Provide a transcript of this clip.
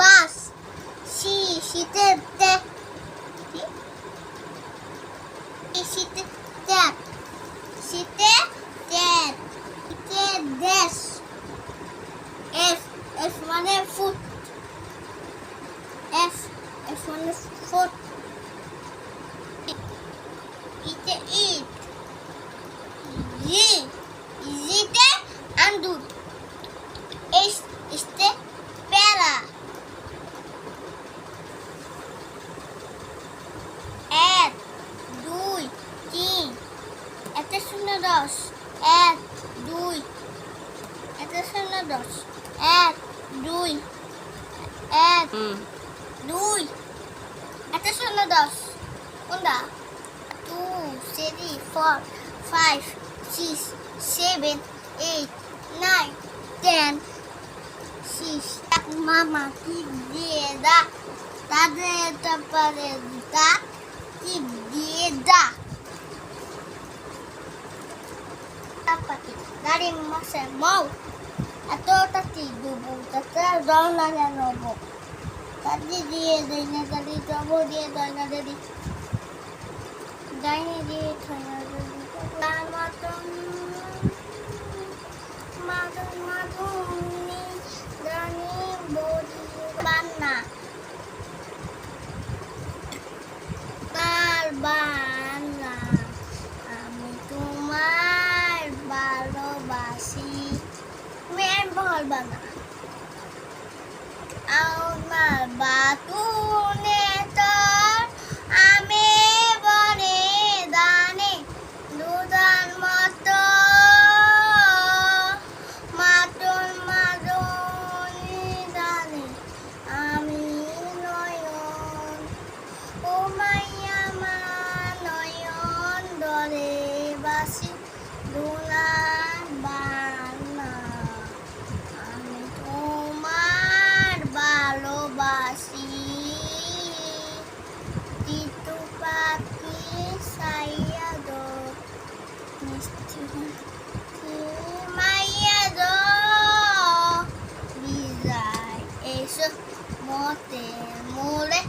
বাস, শীতের ট্যাপ, শীতের ট্যাপ, শীতের ট্যাপ, শীতের দেশ। এফ মানে ফুট, এফ মানে ফুট। ইতে ইট, ইজিতে আন্দুর, ইস্তে পেয়ারা। এক, দুই, তিন, এতে 0-10, 1, 2, এতে 0-10, 1, 2, 1, 2, এতে 0-10, কোনটা? 2, 3, 4, 5, 6, 7, 8, 9, 10, 6. Mama দিয়ে দা, তাদের তারপরে দা, টিপ দিয়ে দা। পাখি গাড়ির মাসে মৌ, এত তাকি ডুবু তাতে রওনা জানব। দাদি দিয়ে দইনা দাদি, জব দিয়ে দইনা দাদি, ডাইনে দিয়ে ঠয়না দাদি। মাতন মাদন মাদুনি দানি বদি বান্না কার বান্না। আমি তোমার ভালোবাসি, তুমি এক বহল বানা আমার বাতুনে তোর, আমি বনে দানে দুধান মতো। মাতন মাদনি দানে আমি নয়ন, ও মাইয়া মা নয়ন দরে বাসি দুলার বান্না। আমি তোমার ভালোবাসি, তিতু পাখি সাইয়া দো, মিষ্টি মাইয়া দো, বিজায় এসো মতে মোরে।